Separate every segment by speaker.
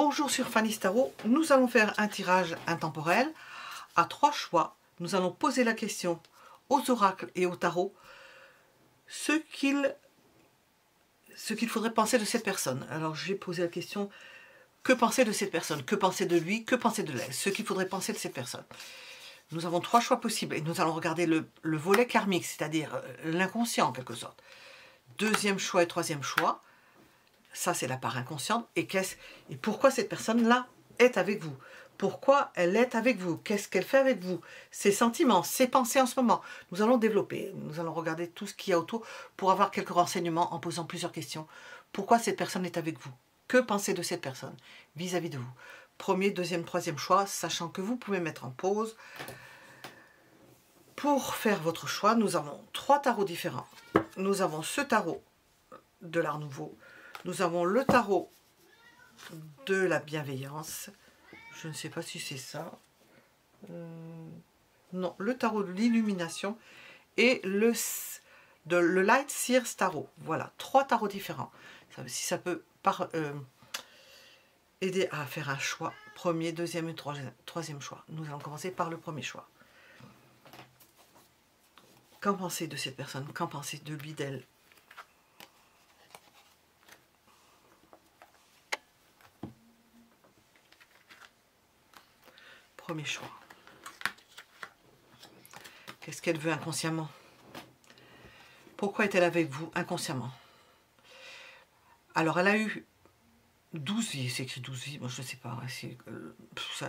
Speaker 1: Bonjour sur Fanny's Tarot, nous allons faire un tirage intemporel à 3 choix. Nous allons poser la question aux oracles et au tarot ce qu'il faudrait penser de cette personne. Alors j'ai posé la question, que penser de cette personne? Que penser de lui? Que penser de elle? Ce qu'il faudrait penser de cette personne. Nous avons 3 choix possibles et nous allons regarder le volet karmique, c'est-à-dire l'inconscient en quelque sorte. Deuxième choix et troisième choix. Ça, c'est la part inconsciente. Et pourquoi cette personne-là est avec vous? Pourquoi elle est avec vous? Qu'est-ce qu'elle fait avec vous? Ses sentiments, ses pensées en ce moment. Nous allons développer, nous allons regarder tout ce qu'il y a autour pour avoir quelques renseignements en posant plusieurs questions. Pourquoi cette personne est avec vous? Que pensez de cette personne vis-à-vis de vous? Premier, deuxième, troisième choix, sachant que vous pouvez mettre en pause. Pour faire votre choix, nous avons 3 tarots différents. Nous avons ce tarot de l'Art Nouveau. Nous avons le tarot de la bienveillance. Je ne sais pas si c'est ça. Non, le tarot de l'illumination et le Light Seers Tarot. Voilà, 3 tarots différents. Si ça peut aider à faire un choix. Premier, deuxième et troisième choix. Nous allons commencer par le premier choix. Qu'en pensez de cette personne? Qu'en pensez de lui, d'elle? Premier choix. Qu'est-ce qu'elle veut inconsciemment? Pourquoi est-elle avec vous inconsciemment? Alors, elle a eu 12 vies, c'est écrit 12 vies, moi je ne sais pas,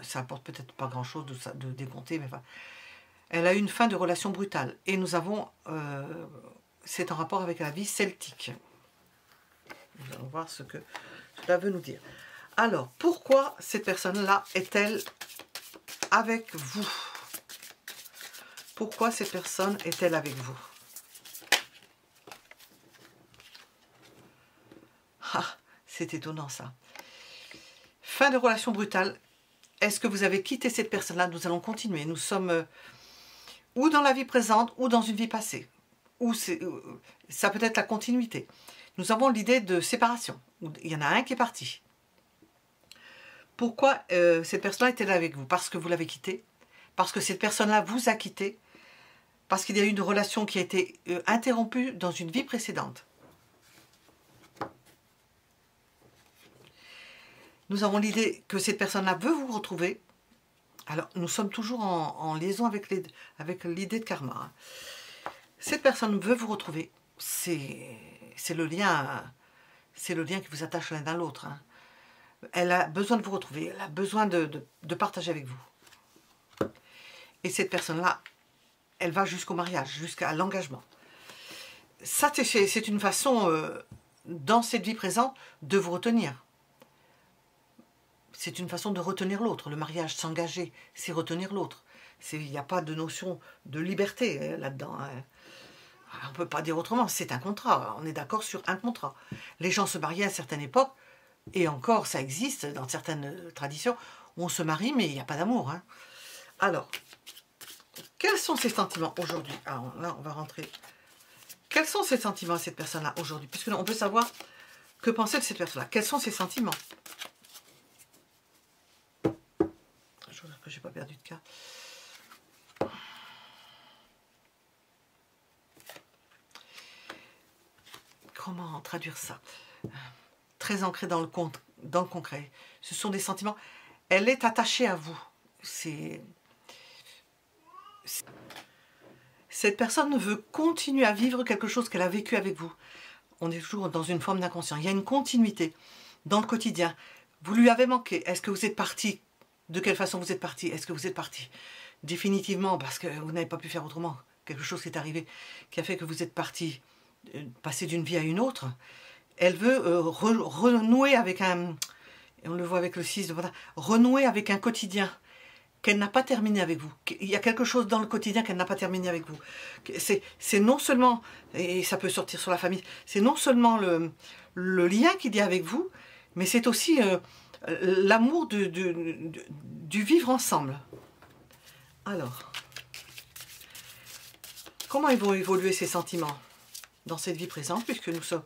Speaker 1: ça apporte peut-être pas grand-chose de décompter, mais enfin, elle a eu une fin de relation brutale, et nous avons, c'est en rapport avec la vie celtique. Nous allons voir ce que cela veut nous dire. Alors, pourquoi cette personne-là est-elle avec vous? Pourquoi cette personne est-elle avec vous? Ah, c'est étonnant ça. Fin de relation brutale. Est-ce que vous avez quitté cette personne-là? Nous allons continuer. Nous sommes ou dans la vie présente ou dans une vie passée. Ou ça peut être la continuité. Nous avons l'idée de séparation. Il y en a un qui est parti. Pourquoi cette personne-là est-elle avec vous? Parce que vous l'avez quitté? Parce que cette personne-là vous a quitté? Parce qu'il y a eu une relation qui a été interrompue dans une vie précédente? Nous avons l'idée que cette personne-là veut vous retrouver. Alors, nous sommes toujours en liaison avec l'idée de karma. Cette personne veut vous retrouver. C'est le lien qui vous attache l'un à l'autre. Hein. Elle a besoin de vous retrouver. Elle a besoin de partager avec vous. Et cette personne-là, elle va jusqu'au mariage, jusqu'à l'engagement. Ça, c'est une façon, dans cette vie présente, de vous retenir. C'est une façon de retenir l'autre. Le mariage, s'engager, c'est retenir l'autre. Il n'y a pas de notion de liberté là-dedans. Hein. On ne peut pas dire autrement, c'est un contrat. On est d'accord sur un contrat. Les gens se mariaient à certaines époques, et encore, ça existe dans certaines traditions. On se marie, mais il n'y a pas d'amour. Hein. Alors, quels sont ses sentiments aujourd'hui? Alors là, on va rentrer. Quels sont ses sentiments à cette personne-là aujourd'hui? Puisque on peut savoir que penser de cette personne-là. Quels sont ses sentiments? Que j'ai pas perdu de carte. Comment traduire ça? Très ancré dans le concret. Ce sont des sentiments. Elle est attachée à vous. Cette personne veut continuer à vivre quelque chose qu'elle a vécu avec vous. On est toujours dans une forme d'inconscient. Il y a une continuité dans le quotidien. Vous lui avez manqué. Est-ce que vous êtes parti? De quelle façon vous êtes parti? Est-ce que vous êtes parti définitivement parce que vous n'avez pas pu faire autrement? Quelque chose qui est arrivé qui a fait que vous êtes parti, passer d'une vie à une autre. Elle veut renouer avec un, et on le voit avec le 6 de Pentacles, renouer avec un quotidien qu'elle n'a pas terminé avec vous. Il y a quelque chose dans le quotidien qu'elle n'a pas terminé avec vous. C'est non seulement, et ça peut sortir sur la famille, c'est non seulement le lien qu'il y a avec vous, mais c'est aussi l'amour du vivre ensemble. Alors, comment ils vont évoluer ces sentiments dans cette vie présente, puisque nous sommes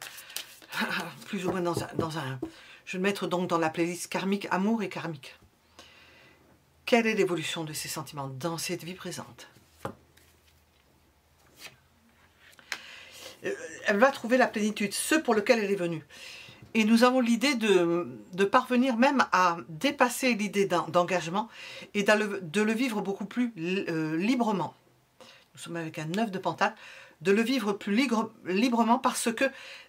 Speaker 1: plus ou moins dans un Je vais le mettre donc dans la playlist karmique, amour et karmique. Quelle est l'évolution de ces sentiments dans cette vie présente? Elle va trouver la plénitude, ce pour lequel elle est venue. Et nous avons l'idée de parvenir même à dépasser l'idée d'engagement et de le vivre beaucoup plus librement. Nous sommes avec un 9 de Pentacle, de le vivre plus librement parce que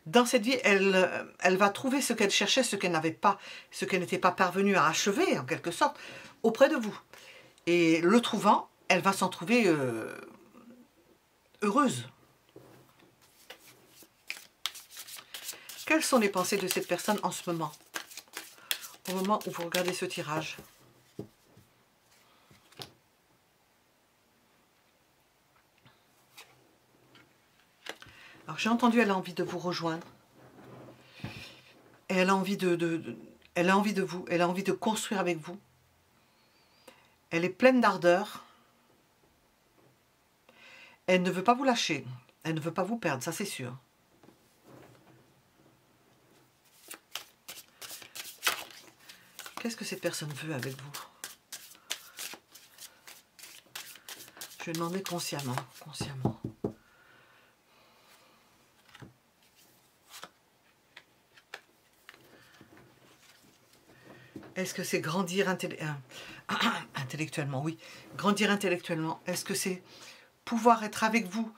Speaker 1: dans cette vie, elle va trouver ce qu'elle cherchait, ce qu'elle n'avait pas, ce qu'elle n'était pas parvenue à achever en quelque sorte, auprès de vous. Et le trouvant, elle va s'en trouver heureuse. Quelles sont les pensées de cette personne en ce moment, au moment où vous regardez ce tirage? Alors j'ai entendu, elle a envie de vous rejoindre. Et elle a envie elle a envie de vous, elle a envie de construire avec vous. Elle est pleine d'ardeur. Elle ne veut pas vous lâcher. Elle ne veut pas vous perdre, ça c'est sûr. Qu'est-ce que cette personne veut avec vous? Je vais demander consciemment, consciemment. Est-ce que c'est grandir intellectuellement? Oui, grandir intellectuellement. Est-ce que c'est pouvoir être avec vous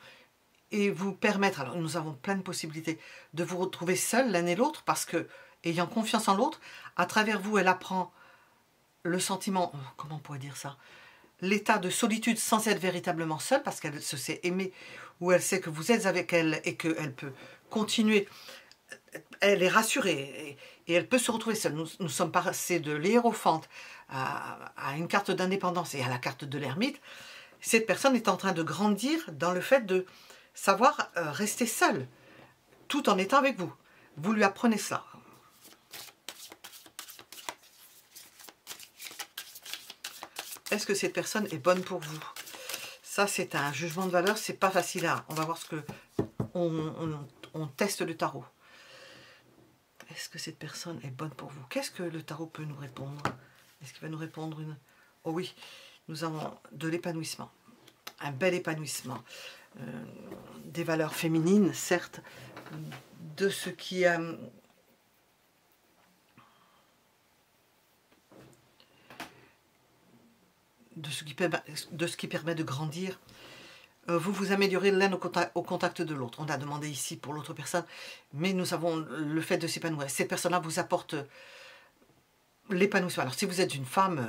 Speaker 1: et vous permettre, alors nous avons plein de possibilités, de vous retrouver seuls l'un et l'autre, parce que, ayant confiance en l'autre, à travers vous, elle apprend le sentiment, comment on pourrait dire ça, l'état de solitude sans être véritablement seule, parce qu'elle se sait aimer, ou elle sait que vous êtes avec elle et qu'elle peut continuer. Elle est rassurée et elle peut se retrouver seule. Nous sommes passés de l'hiérophante à une carte d'indépendance et à la carte de l'ermite. Cette personne est en train de grandir dans le fait de savoir rester seule, tout en étant avec vous. Vous lui apprenez cela. Est-ce que cette personne est bonne pour vous? Ça, c'est un jugement de valeur, c'est pas facile à... On va voir ce que... On teste le tarot. Est-ce que cette personne est bonne pour vous? Qu'est-ce que le tarot peut nous répondre? Est-ce qu'il va nous répondre une... Oh oui, nous avons de l'épanouissement. Un bel épanouissement. Des valeurs féminines, certes. De ce qui... de ce qui permet de grandir. Vous vous améliorez l'un au contact de l'autre. On a demandé ici pour l'autre personne, mais nous avons le fait de s'épanouir. Cette personne-là vous apporte l'épanouissement. Alors si vous êtes une femme,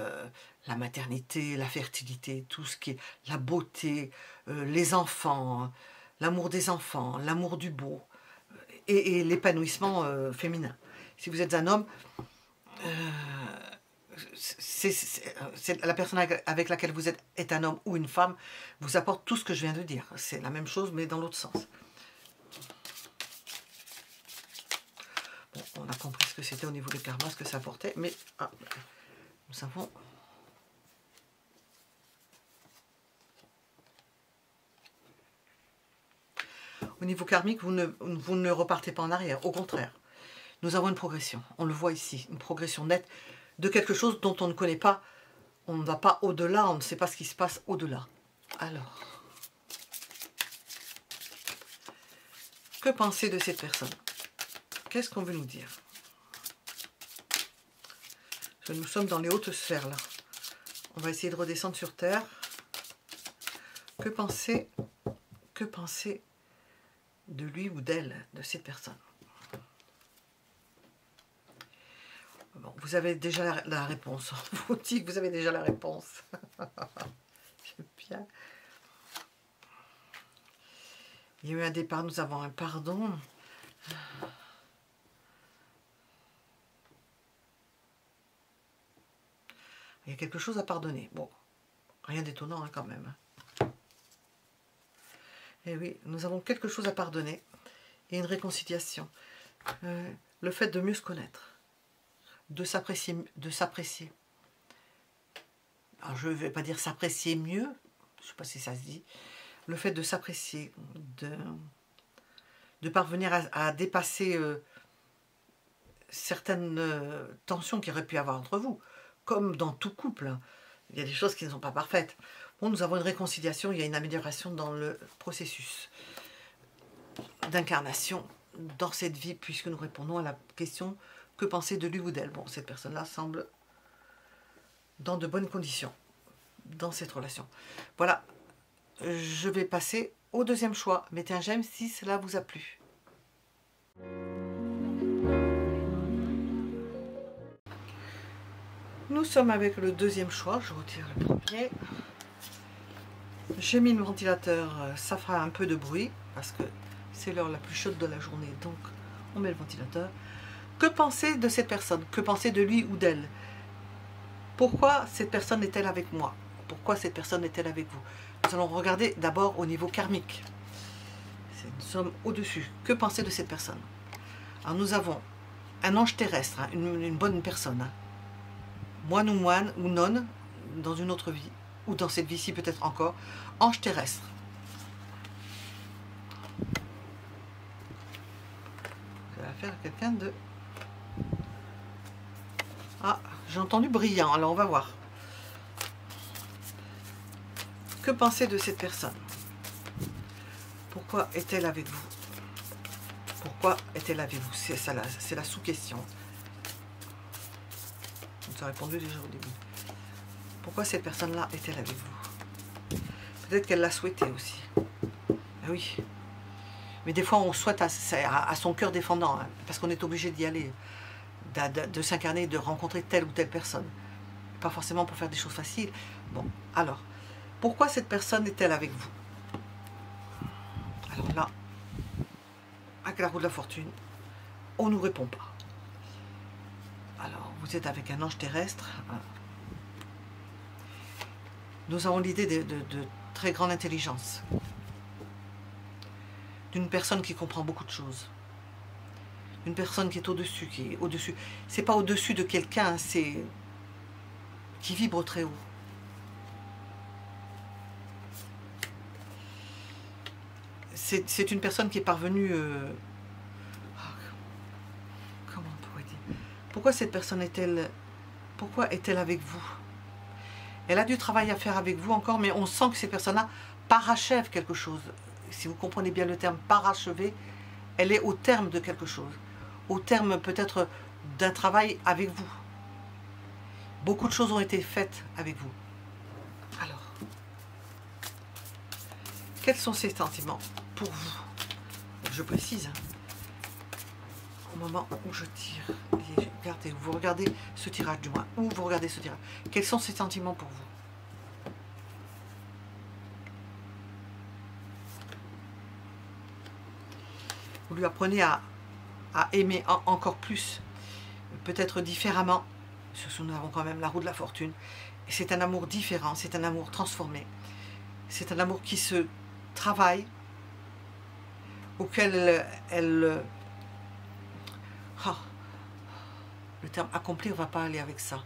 Speaker 1: la maternité, la fertilité, tout ce qui est la beauté, les enfants, l'amour des enfants, l'amour du beau, et l'épanouissement féminin. Si vous êtes un homme, la personne avec laquelle vous êtes est un homme ou une femme, vous apporte tout ce que je viens de dire. C'est la même chose, mais dans l'autre sens. Bon, on a compris ce que c'était au niveau du karma, ce que ça apportait, mais nous savons... Au niveau karmique, vous ne repartez pas en arrière, au contraire. Nous avons une progression, on le voit ici, une progression nette de quelque chose dont on ne connaît pas, on ne va pas au-delà, on ne sait pas ce qui se passe au-delà. Alors, que penser de cette personne? Qu'est-ce qu'on veut nous dire? Parce que nous sommes dans les hautes sphères là. On va essayer de redescendre sur Terre. Que penser de lui ou d'elle, de cette personne? Bon, vous avez déjà la réponse. On vous dit que vous avez déjà la réponse. J'aime bien. Il y a eu un départ, nous avons un pardon. Il y a quelque chose à pardonner. Bon, rien d'étonnant hein, quand même. Et oui, nous avons quelque chose à pardonner. Et une réconciliation. Le fait de mieux se connaître. De s'apprécier. Alors je ne vais pas dire s'apprécier mieux, je ne sais pas si ça se dit. Le fait de s'apprécier, de parvenir à dépasser certaines tensions qu'il aurait pu y avoir entre vous, comme dans tout couple. Hein. Il y a des choses qui ne sont pas parfaites. Bon, nous avons une réconciliation, il y a une amélioration dans le processus d'incarnation dans cette vie, puisque nous répondons à la question « Que penser de lui ou d'elle ?» Bon, cette personne-là semble dans de bonnes conditions dans cette relation. Voilà, je vais passer au deuxième choix. Mettez un j'aime si cela vous a plu. Nous sommes avec le deuxième choix, je retire le premier. J'ai mis le ventilateur, ça fera un peu de bruit, parce que c'est l'heure la plus chaude de la journée, donc on met le ventilateur. Que penser de cette personne? Que penser de lui ou d'elle? Pourquoi cette personne est-elle avec moi? Pourquoi cette personne est-elle avec vous? Nous allons regarder d'abord au niveau karmique. Nous sommes au-dessus. Que penser de cette personne? Alors nous avons un ange terrestre, hein, une bonne personne. Hein. Moine ou nonne, dans une autre vie, ou dans cette vie-ci peut-être encore. Ange terrestre. Ça va faire quelqu'un de... Ah, j'ai entendu brillant, alors on va voir. Que penser de cette personne? Pourquoi est-elle avec vous? Pourquoi est-elle avec vous? C'est la sous-question. On nous a répondu déjà au début. Pourquoi cette personne-là est-elle avec vous? Peut-être qu'elle l'a souhaité aussi. Ah oui. Mais des fois, on souhaite à son cœur défendant, hein, parce qu'on est obligé d'y aller, de s'incarner, de rencontrer telle ou telle personne. Pas forcément pour faire des choses faciles. Bon, alors, pourquoi cette personne est-elle avec vous? Alors là, avec la roue de la fortune, on ne nous répond pas. Alors, vous êtes avec un ange terrestre. Nous avons l'idée de très grande intelligence. D'une personne qui comprend beaucoup de choses. Une personne qui est au-dessus, C'est pas au-dessus de quelqu'un, c'est qui vibre très haut. C'est une personne qui est parvenue... comment on pourrait dire? Pourquoi cette personne est-elle... Pourquoi est-elle avec vous? Elle a du travail à faire avec vous encore, mais on sent que ces personnes-là parachèvent quelque chose. Si vous comprenez bien le terme parachever, elle est au terme de quelque chose. Au terme peut-être d'un travail avec vous. Beaucoup de choses ont été faites avec vous. Alors, quels sont ces sentiments pour vous? Je précise, au moment où je tire, regardez, vous regardez ce tirage du moins, ou vous regardez ce tirage. Quels sont ces sentiments pour vous? Vous lui apprenez à aimer encore plus, peut-être différemment. Nous avons quand même la roue de la fortune. C'est un amour différent, c'est un amour transformé. C'est un amour qui se travaille, auquel elle... Oh, le terme accomplir ne va pas aller avec ça.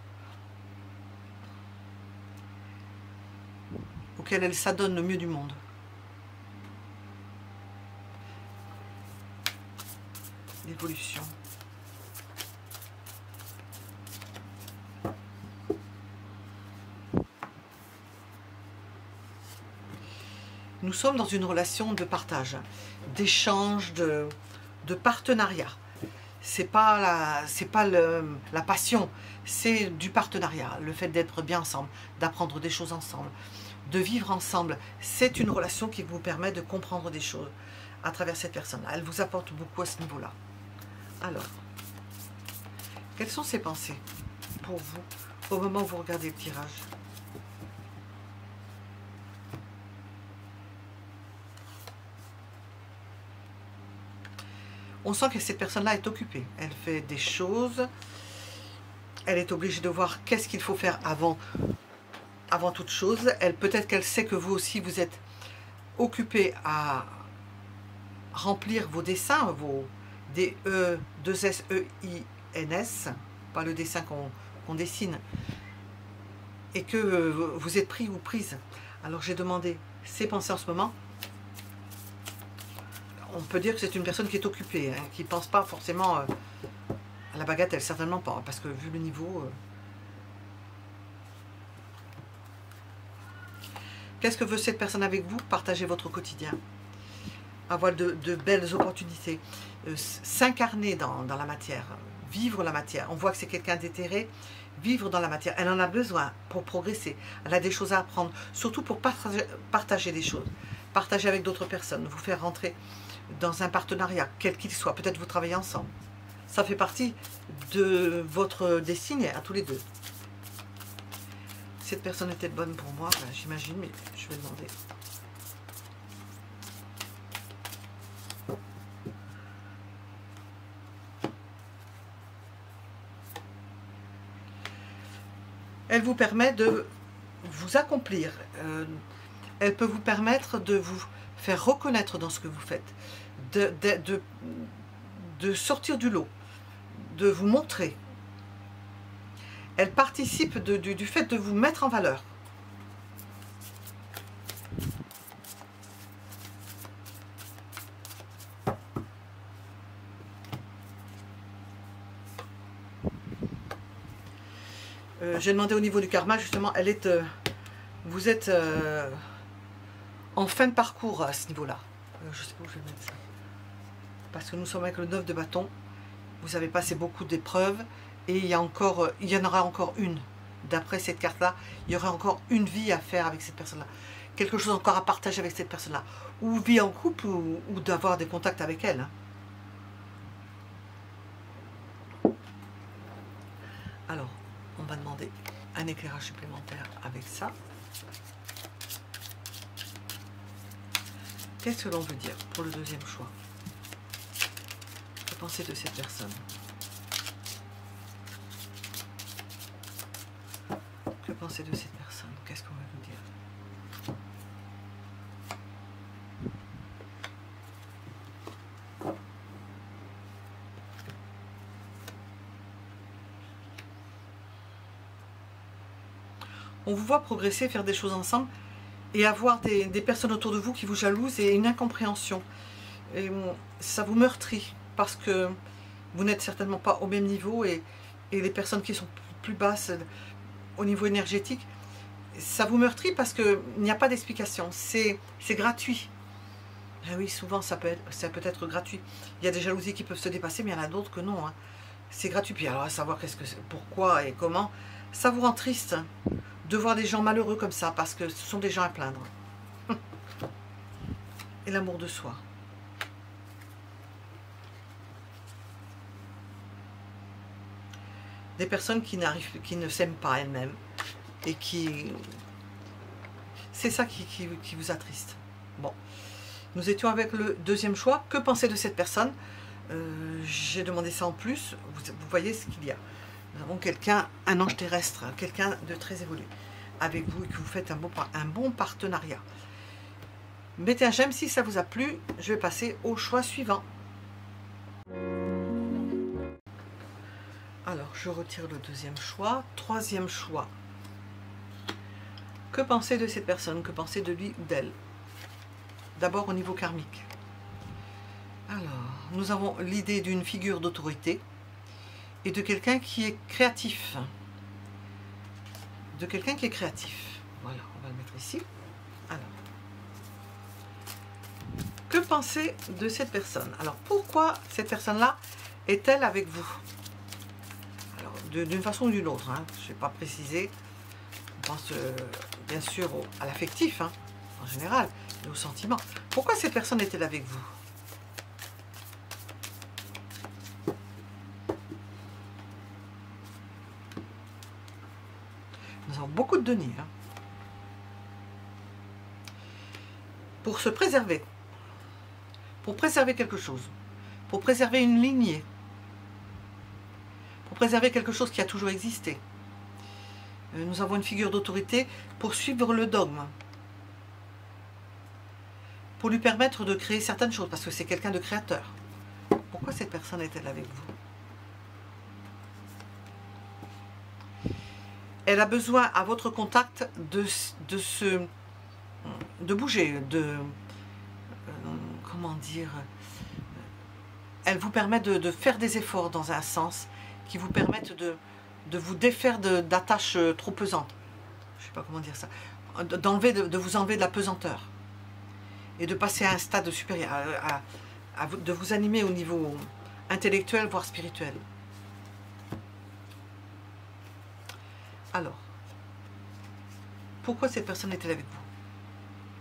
Speaker 1: Auquel elle s'adonne le mieux du monde. L'évolution. Nous sommes dans une relation de partage, d'échange, de partenariat. C'est pas la passion, c'est du partenariat, le fait d'être bien ensemble, d'apprendre des choses ensemble, de vivre ensemble. C'est une relation qui vous permet de comprendre des choses à travers cette personne-là. Elle vous apporte beaucoup à ce niveau-là. Alors, quelles sont ces pensées pour vous au moment où vous regardez le tirage? On sent que cette personne-là est occupée. Elle fait des choses. Elle est obligée de voir qu'est-ce qu'il faut faire avant toute chose. Peut-être qu'elle sait que vous aussi, vous êtes occupé à remplir vos dessins, vos D-E-2-S-E-I-N-S, pas le dessin qu'on dessine, et que vous êtes pris ou prise. Alors j'ai demandé ces pensées en ce moment. On peut dire que c'est une personne qui est occupée, hein, qui ne pense pas forcément à la bagatelle, certainement pas, parce que vu le niveau... Qu'est-ce que veut cette personne avec vous? Partager votre quotidien. Avoir de belles opportunités. S'incarner dans la matière. Vivre la matière. On voit que c'est quelqu'un d'éthéré. Vivre dans la matière. Elle en a besoin pour progresser. Elle a des choses à apprendre. Surtout pour partager des choses. Partager avec d'autres personnes. Vous faire rentrer dans un partenariat, quel qu'il soit. Peut-être vous travaillez ensemble. Ça fait partie de votre destinée à tous les deux. Cette personne était bonne pour moi, ben, j'imagine, mais je vais demander. Elle vous permet de vous accomplir. Elle peut vous permettre de vous faire reconnaître dans ce que vous faites. De sortir du lot. De vous montrer. Elle participe du fait de vous mettre en valeur. J'ai demandé au niveau du karma, justement, vous êtes en fin de parcours à ce niveau-là. Je sais pas où je vais mettre ça. Parce que nous sommes avec le 9 de bâton. Vous avez passé beaucoup d'épreuves. Et il y en aura encore une. D'après cette carte-là, il y aura encore une vie à faire avec cette personne-là. Quelque chose encore à partager avec cette personne-là. Ou vie en couple, ou d'avoir des contacts avec elle. Alors, on va demander un éclairage supplémentaire avec ça. Qu'est-ce que l'on veut dire pour le deuxième choix? Que penser de cette personne? Que penser de cette personne? Qu'est-ce qu'on va vous dire? On vous voit progresser, faire des choses ensemble et avoir des personnes autour de vous qui vous jalousent et une incompréhension. Et ça vous meurtrit parce que vous n'êtes certainement pas au même niveau et les personnes qui sont plus basses au niveau énergétique, ça vous meurtrit parce qu'il n'y a pas d'explication. C'est gratuit. Ah oui, souvent ça peut être gratuit. Il y a des jalousies qui peuvent se dépasser, mais il y en a d'autres que non. Hein. C'est gratuit. Puis alors à savoir pourquoi et comment, ça vous rend triste de voir des gens malheureux comme ça, parce que ce sont des gens à plaindre. Et l'amour de soi. Des personnes qui ne s'aiment pas elles-mêmes et qui... C'est ça qui vous attriste. Bon. Nous étions avec le deuxième choix. Que penser de cette personne? J'ai demandé ça en plus. Vous voyez ce qu'il y a. Nous avons quelqu'un, un ange terrestre, quelqu'un de très évolué avec vous et que vous faites un bon partenariat. Mettez un j'aime si ça vous a plu. Je vais passer au choix suivant. Alors, je retire le deuxième choix. Troisième choix. Que penser de cette personne? Que penser de lui ou d'elle? D'abord au niveau karmique. Alors, nous avons l'idée d'une figure d'autorité et de quelqu'un qui est créatif. De quelqu'un qui est créatif. Voilà, on va le mettre ici. Alors, que penser de cette personne? Alors, pourquoi cette personne-là est-elle avec vous? Alors, d'une façon ou d'une autre, hein, je ne vais pas préciser. On pense bien sûr à l'affectif, hein, en général, et au sentiment. Pourquoi cette personne est-elle avec vous? Nous avons beaucoup de deniers. Hein. Pour se préserver. Pour préserver quelque chose. Pour préserver une lignée. Pour préserver quelque chose qui a toujours existé. Nous avons une figure d'autorité pour suivre le dogme. Pour lui permettre de créer certaines choses, parce que c'est quelqu'un de créateur. Pourquoi cette personne est-elle avec vous? Elle a besoin, à votre contact, de bouger, comment dire, elle vous permet de faire des efforts dans un sens qui vous permettent de vous défaire d'attaches trop pesantes. Je ne sais pas comment dire ça. De vous enlever de la pesanteur. Et de passer à un stade supérieur, de vous animer au niveau intellectuel, voire spirituel. Alors, pourquoi cette personne est-elle avec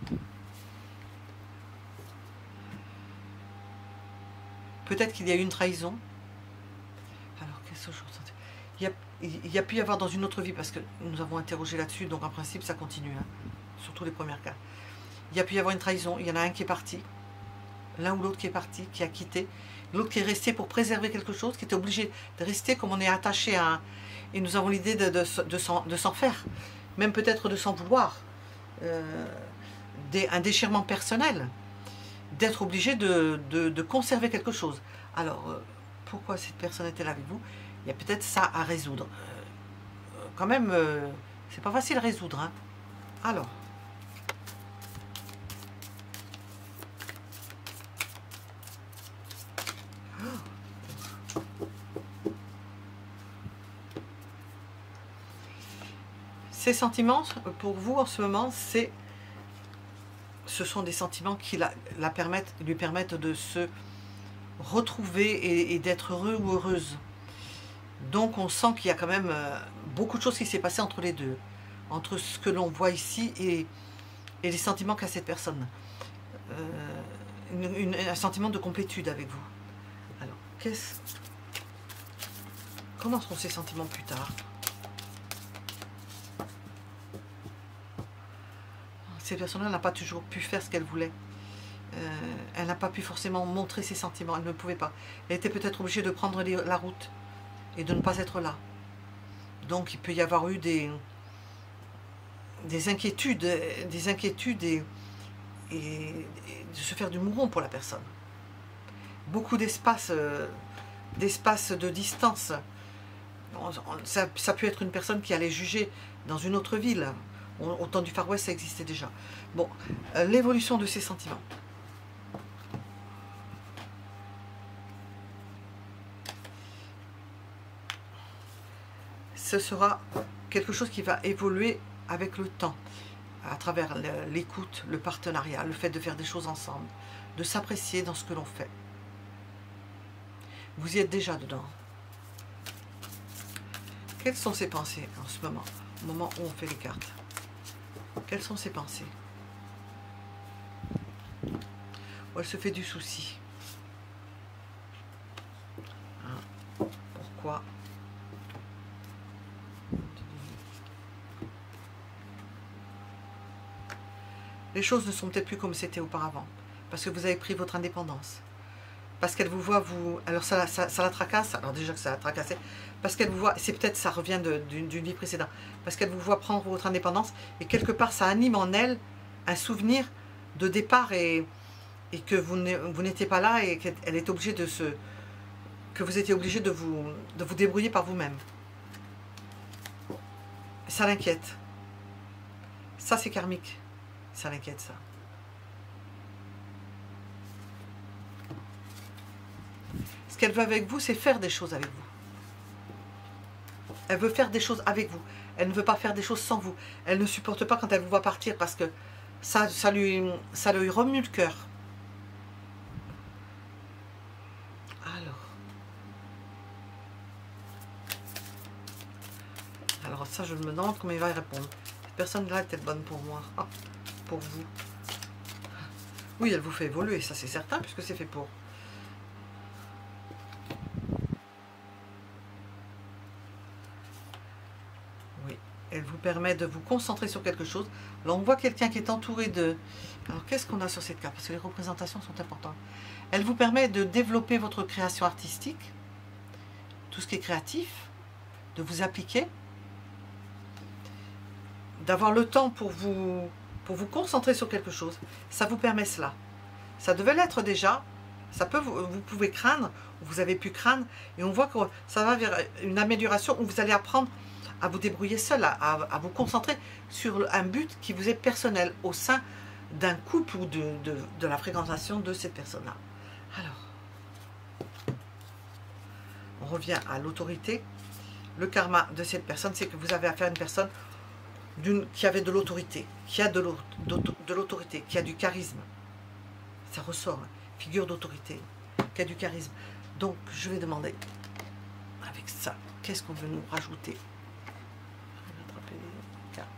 Speaker 1: vous? Peut-être qu'il y a eu une trahison. Alors, qu'est-ce que je ressentais? Il y a pu y avoir dans une autre vie, parce que nous avons interrogé là-dessus, donc en principe ça continue, hein, surtout les premiers cas. Il y a pu y avoir une trahison, il y en a un qui est parti, l'un ou l'autre qui est parti, qui a quitté, l'autre qui est resté pour préserver quelque chose, qui était obligé de rester comme on est attaché à un... Et nous avons l'idée de s'en faire, même peut-être de s'en vouloir, un déchirement personnel, d'être obligé de conserver quelque chose. Alors, pourquoi cette personne est-elle avec vous? Il y a peut-être ça à résoudre. Quand même, c'est pas facile à résoudre, hein. Alors, ces sentiments, pour vous en ce moment, ce sont des sentiments qui lui permettent de se retrouver et d'être heureux ou heureuse. Donc on sent qu'il y a quand même beaucoup de choses qui s'est passé entre les deux, entre ce que l'on voit ici et les sentiments qu'a cette personne. Un sentiment de complétude avec vous. Alors, comment seront ces sentiments plus tard? Cette personne-là n'a pas toujours pu faire ce qu'elle voulait. Elle n'a pas pu forcément montrer ses sentiments, elle ne pouvait pas. Elle était peut-être obligée de prendre la route et de ne pas être là. Donc il peut y avoir eu des inquiétudes et de se faire du mouron pour la personne. Beaucoup d'espace de distance. Ça peut être une personne qui allait juger dans une autre ville. Au temps du Far West, ça existait déjà. Bon, l'évolution de ces sentiments. Ce sera quelque chose qui va évoluer avec le temps, à travers l'écoute, le partenariat, le fait de faire des choses ensemble, de s'apprécier dans ce que l'on fait. Vous y êtes déjà dedans. Quelles sont ses pensées en ce moment, au moment où on fait les cartes? Quelles sont ses pensées? Elle se fait du souci. Hein? Pourquoi? Les choses ne sont peut-être plus comme c'était auparavant. Parce que vous avez pris votre indépendance. Parce qu'elle vous voit, vous... Alors ça la tracasse. Alors déjà que ça la tracassait. Parce qu'elle vous voit... C'est peut-être ça revient d'une vie précédente. Parce qu'elle vous voit prendre votre indépendance. Et quelque part, ça anime en elle un souvenir de départ. Et que vous n'étiez pas là. Et qu'elle est obligée de se... Que vous étiez obligé de vous débrouiller par vous-même. Ça l'inquiète. Ça, c'est karmique. Ça l'inquiète, ça. Ce qu'elle veut avec vous, c'est faire des choses avec vous. Elle veut faire des choses avec vous. Elle ne veut pas faire des choses sans vous. Elle ne supporte pas quand elle vous voit partir parce que ça lui remue le cœur. Alors ça, je me demande comment il va y répondre. Cette personne-là est-elle bonne pour moi? Ah, pour vous. Oui, elle vous fait évoluer, ça c'est certain, puisque c'est fait pour. Oui, elle vous permet de vous concentrer sur quelque chose. Alors on voit quelqu'un qui est entouré de... Alors qu'est-ce qu'on a sur cette carte? Parce que les représentations sont importantes. Elle vous permet de développer votre création artistique, tout ce qui est créatif, de vous appliquer, d'avoir le temps pour vous concentrer sur quelque chose. Ça vous permet cela. Ça devait l'être déjà. Ça peut vous pouvez craindre, vous avez pu craindre, et on voit que ça va vers une amélioration où vous allez apprendre à vous débrouiller seul, à vous concentrer sur un but qui vous est personnel au sein d'un couple ou de la fréquentation de cette personne-là. Alors, on revient à l'autorité. Le karma de cette personne, c'est que vous avez affaire à une personne qui avait de l'autorité, qui a de l'autorité, qui a du charisme. Ça ressort, hein, figure d'autorité, qui a du charisme. Donc, je vais demander, avec ça, qu'est-ce qu'on veut nous rajouter? Je vais attraper les cartes.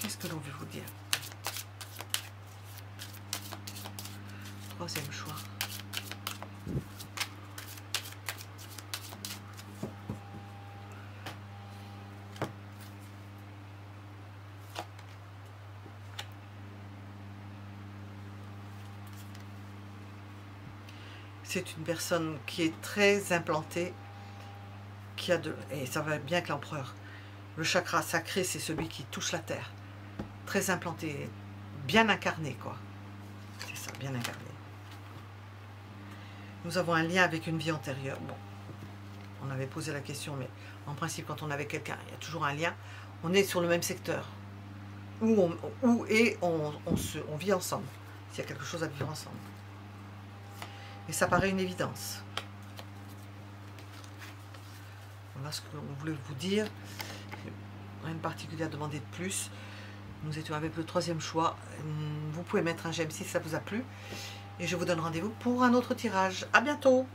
Speaker 1: Qu'est-ce que l'on veut vous dire? Troisième choix. C'est une personne qui est très implantée, qui a et ça va bien que l'empereur. Le chakra sacré, c'est celui qui touche la terre. Très implanté, bien incarné, quoi. C'est ça, bien incarné. Nous avons un lien avec une vie antérieure. Bon, on avait posé la question, mais en principe, quand on est avec quelqu'un, il y a toujours un lien. On est sur le même secteur. On vit ensemble. S'il y a quelque chose à vivre ensemble. Et ça paraît une évidence. Voilà ce qu'on voulait vous dire. Rien de particulier à demander de plus. Nous étions avec le troisième choix. Vous pouvez mettre un j'aime si ça vous a plu. Et je vous donne rendez-vous pour un autre tirage. À bientôt!